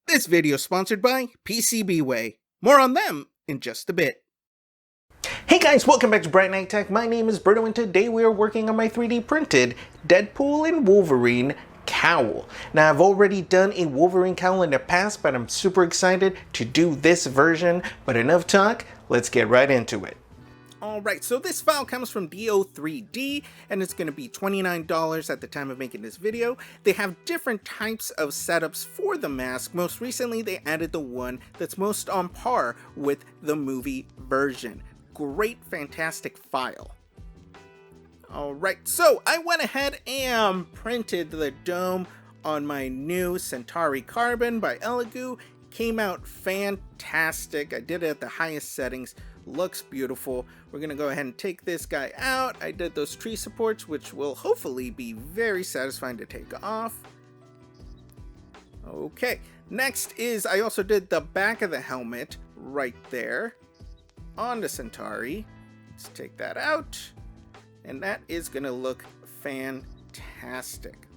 This video is sponsored by PCBWay. More on them in just a bit. Hey guys, welcome back to Bright Night Tech. My name is Berto and today we are working on my 3D printed Deadpool and Wolverine Cowl. Now I've already done a Wolverine Cowl in the past, but I'm super excited to do this version. But enough talk, let's get right into it. Alright, so this file comes from DO3D and it's going to be $29 at the time of making this video. They have different types of setups for the mask. Most recently they added the one that's most on par with the movie version. Great, fantastic file. Alright, so I went ahead and printed the dome on my new Centauri Carbon by Elegoo. Came out fantastic. I did it at the highest settings. Looks beautiful. We're gonna go ahead and take this guy out. I did those tree supports, which will hopefully be very satisfying to take off. Okay, next is I also did the back of the helmet right there on the Centauri. Let's take that out, and that is gonna look fantastic.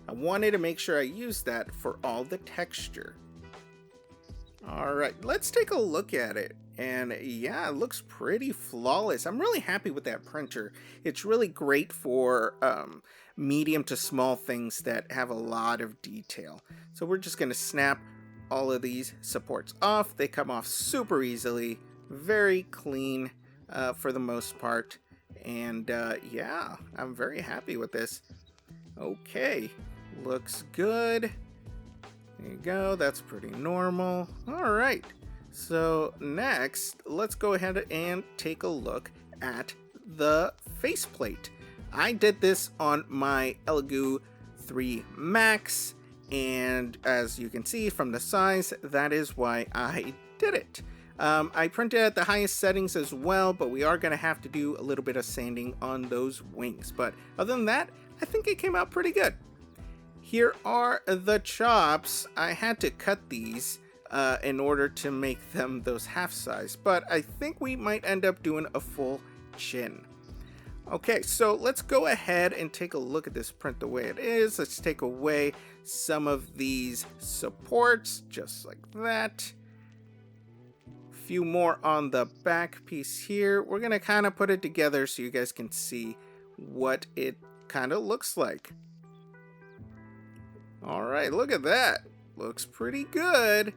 I wanted to make sure I used that for all the texture. Alright, let's take a look at it. And yeah, it looks pretty flawless. I'm really happy with that printer. It's really great for medium to small things that have a lot of detail. So we're just going to snap all of these supports off. They come off super easily, very clean for the most part. And yeah, I'm very happy with this. Okay, looks good. There you go, that's pretty normal. All right. So next, let's go ahead and take a look at the faceplate. I did this on my Elegoo 3 Max, and as you can see from the size, that is why I did it. I printed at the highest settings as well, but we are going to have to do a little bit of sanding on those wings. But other than that, I think it came out pretty good. Here are the chops. I had to cut these in order to make them those half size, but I think we might end up doing a full chin. Okay, so let's go ahead and take a look at this print the way it is. Let's take away some of these supports, just like that. A few more on the back piece here. We're gonna kind of put it together so you guys can see what it kind of looks like. All right, look at that. Looks pretty good.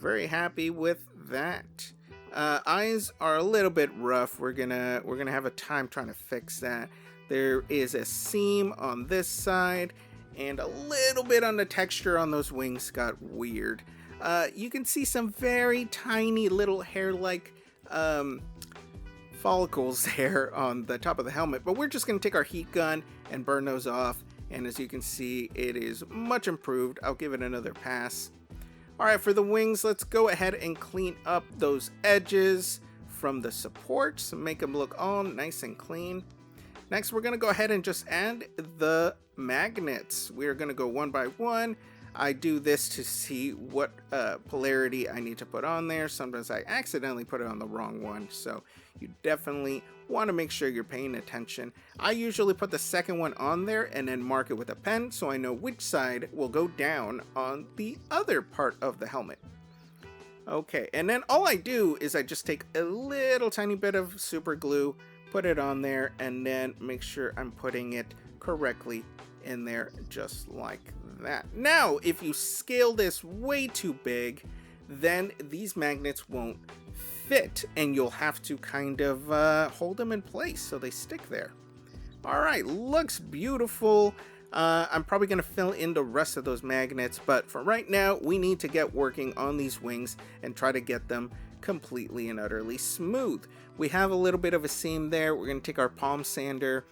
Very happy with that. Eyes are a little bit rough. We're gonna have a time trying to fix that. There is a seam on this side, and a little bit on the texture on those wings got weird. You can see some very tiny little hair-like follicles there on the top of the helmet, but we're just gonna take our heat gun and burn those off. And as you can see, it is much improved. I'll give it another pass. Alright, for the wings, let's go ahead and clean up those edges from the supports. Make them look all nice and clean. Next, we're going to go ahead and just add the magnets. We are going to go one by one. I do this to see what polarity I need to put on there. Sometimes I accidentally put it on the wrong one, so you definitely want to make sure you're paying attention. I usually put the second one on there and then mark it with a pen so I know which side will go down on the other part of the helmet. Okay, and then all I do is I just take a little tiny bit of super glue, put it on there, and then make sure I'm putting it correctly in there just like that. Now, if you scale this way too big, then these magnets won't fit and you'll have to kind of hold them in place so they stick there. Alright, looks beautiful. I'm probably going to fill in the rest of those magnets, but for right now we need to get working on these wings and try to get them completely and utterly smooth. We have a little bit of a seam there. We're going to take our palm sander,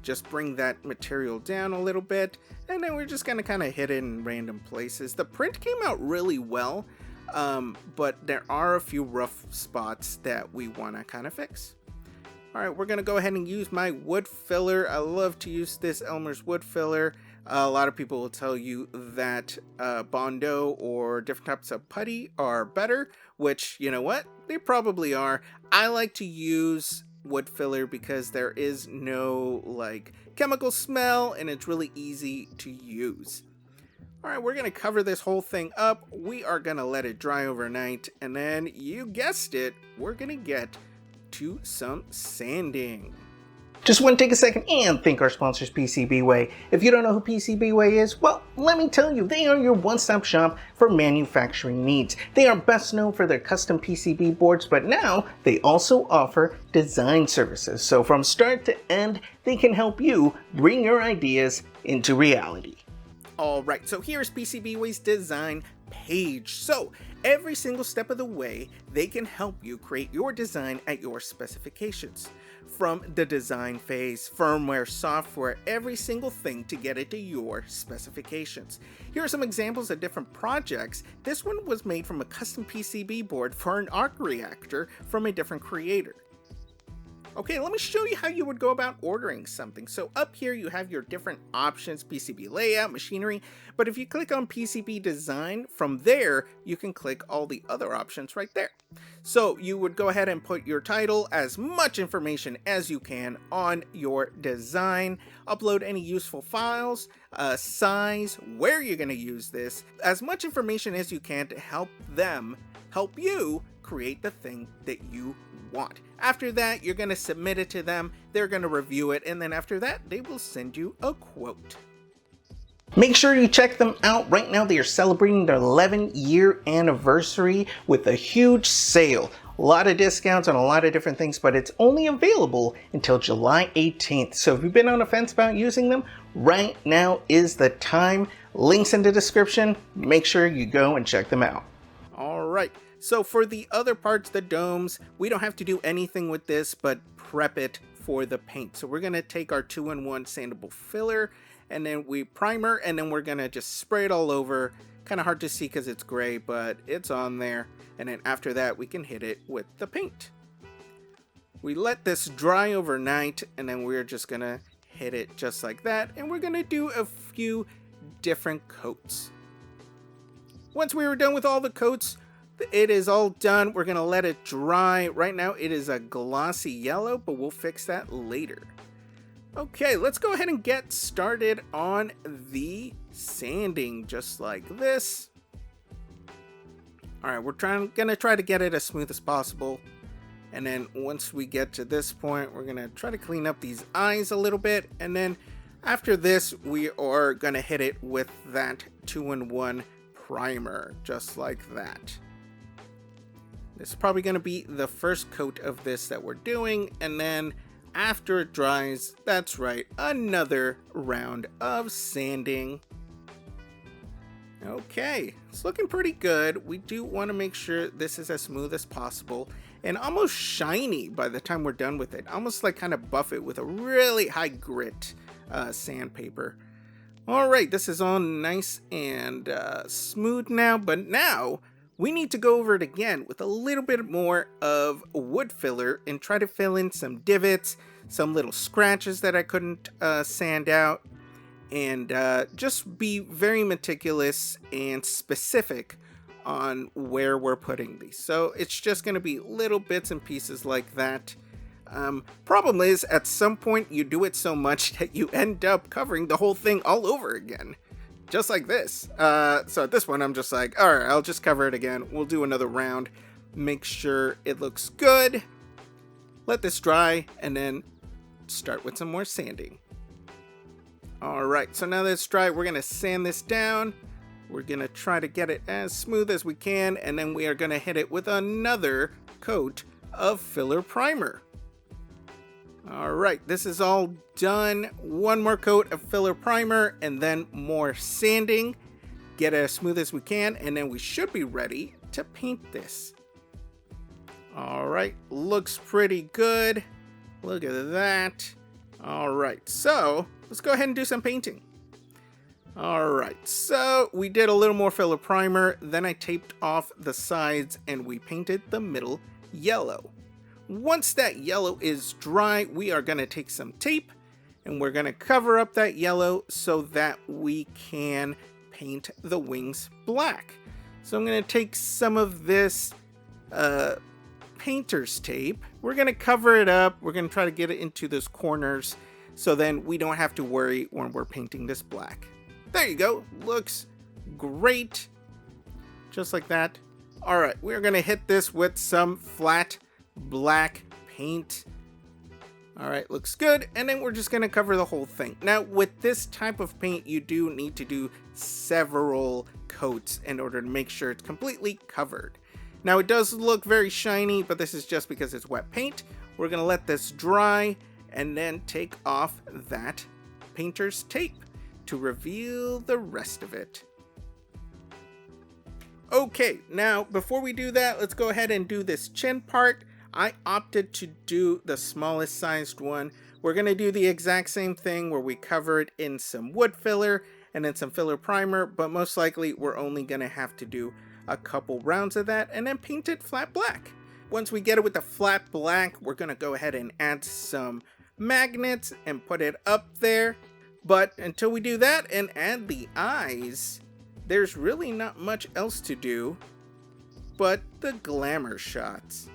just bring that material down a little bit, and then we're just going to kind of hit it in random places. The print came out really well, but there are a few rough spots that we want to kind of fix. Alright, we're going to go ahead and use my wood filler. I love to use this Elmer's wood filler. A lot of people will tell you that Bondo or different types of putty are better, which, you know what? They probably are. I like to use wood filler because there is no like chemical smell and it's really easy to use. All right, we're gonna cover this whole thing up. We are gonna let it dry overnight, and then you guessed it, we're gonna get to some sanding. Just want to take a second and thank our sponsors, PCBWay. If you don't know who PCBWay is, well, let me tell you, they are your one-stop shop for manufacturing needs. They are best known for their custom PCB boards, but now they also offer design services. So from start to end, they can help you bring your ideas into reality. Alright, so here's PCBWay's design page. So every single step of the way, they can help you create your design at your specifications. From the design phase, firmware, software, every single thing to get it to your specifications. Here are some examples of different projects. This one was made from a custom PCB board for an arc reactor from a different creator. Okay, let me show you how you would go about ordering something. So up here you have your different options, PCB layout, machinery, but if you click on PCB design, from there you can click all the other options right there. So you would go ahead and put your title, as much information as you can on your design, upload any useful files, size, where you're going to use this, as much information as you can to help you create the thing that you want. After that, you're going to submit it to them, they're going to review it, and then after that, they will send you a quote. Make sure you check them out. Right now, they are celebrating their 11-year anniversary with a huge sale. A lot of discounts on a lot of different things, but it's only available until July 18th. So if you've been on the fence about using them, right now is the time. Links in the description. Make sure you go and check them out. All right. So for the other parts, the domes, we don't have to do anything with this, but prep it for the paint. So we're going to take our 2-in-1 sandable filler, and then we primer, and then we're going to just spray it all over. Kind of hard to see because it's gray, but it's on there. And then after that, we can hit it with the paint. We let this dry overnight, and then we're just going to hit it just like that. And we're going to do a few different coats. Once we were done with all the coats, it is all done. We're going to let it dry. Right now it is a glossy yellow, but we'll fix that later. Okay, let's go ahead and get started on the sanding, just like this. All right, we're gonna try to get it as smooth as possible. And then once we get to this point, we're gonna try to clean up these eyes a little bit. And then after this, we are gonna hit it with that 2-in-1 primer, just like that. This is probably gonna be the first coat of this that we're doing, and then after it dries, that's right, another round of sanding. Okay, it's looking pretty good. We do want to make sure this is as smooth as possible and almost shiny by the time we're done with it. Almost like kind of buff it with a really high grit sandpaper. All right, this is all nice and smooth now, but now we need to go over it again with a little bit more of wood filler and try to fill in some divots, some little scratches that I couldn't sand out, and just be very meticulous and specific on where we're putting these. So it's just going to be little bits and pieces like that. Problem is, at some point you do it so much that you end up covering the whole thing all over again. Just like this. So at this point, I'm just like, all right, I'll just cover it again. We'll do another round. Make sure it looks good. Let this dry, and then start with some more sanding. All right, so now that it's dry, we're going to sand this down. We're going to try to get it as smooth as we can, and then we are going to hit it with another coat of filler primer. All right, this is all done. One more coat of filler primer and then more sanding. Get it as smooth as we can, and then we should be ready to paint this. All right, looks pretty good. Look at that. All right, so let's go ahead and do some painting. All right, so we did a little more filler primer, then I taped off the sides and we painted the middle yellow. Once that yellow is dry, we are going to take some tape and we're going to cover up that yellow so that we can paint the wings black. So I'm going to take some of this painter's tape. We're going to cover it up. We're going to try to get it into those corners so then we don't have to worry when we're painting this black. There you go. Looks great. Just like that. All right, we're gonna hit this with some flat black paint. All right, looks good. And then we're just gonna cover the whole thing. Now, with this type of paint, you do need to do several coats in order to make sure it's completely covered. Now, it does look very shiny, but this is just because it's wet paint. We're gonna let this dry and then take off that painter's tape to reveal the rest of it. Okay, now before we do that, let's go ahead and do this chin part. I opted to do the smallest sized one. We're going to do the exact same thing where we cover it in some wood filler and then some filler primer, but most likely we're only going to have to do a couple rounds of that and then paint it flat black. Once we get it with the flat black, we're going to go ahead and add some magnets and put it up there. But until we do that and add the eyes, there's really not much else to do but the glamour shots.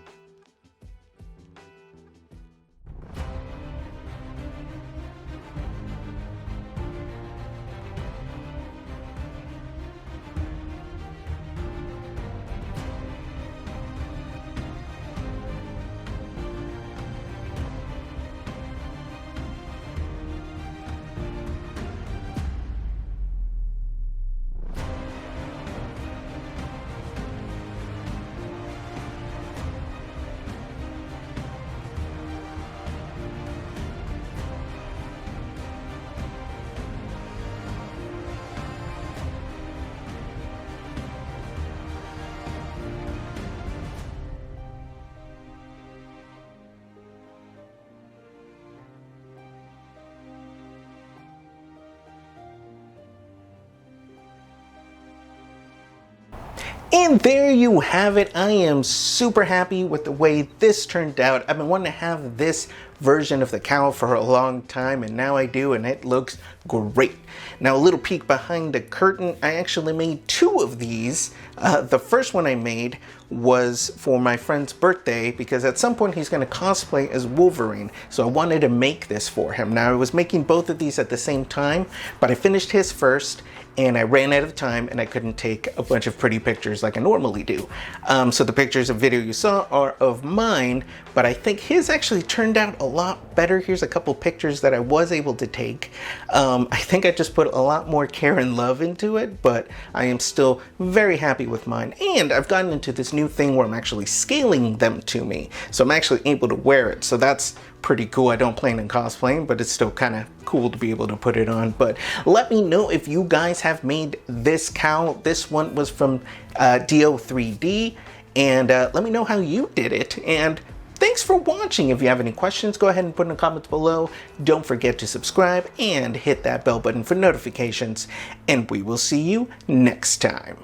And there you have it. I am super happy with the way this turned out. I've been wanting to have this version of the cowl for a long time, and now I do, and it looks great. Now, a little peek behind the curtain, I actually made two of these. The first one I made was for my friend's birthday because at some point he's going to cosplay as Wolverine, so I wanted to make this for him. Now, I was making both of these at the same time, but I finished his first and I ran out of time and I couldn't take a bunch of pretty pictures like I normally do. So the pictures of video you saw are of mine, but I think his actually turned out a lot better. Here's a couple pictures that I was able to take. I think I just put a lot more care and love into it, but I am still very happy with mine. And I've gotten into this new thing where I'm actually scaling them to me. So I'm actually able to wear it. So that's pretty cool. I don't plan on cosplaying, but it's still kind of cool to be able to put it on. But let me know if you guys have made this cowl. This one was from DO3D, and let me know how you did it. And thanks for watching. If you have any questions, go ahead and put in the comments below. Don't forget to subscribe and hit that bell button for notifications, and we will see you next time.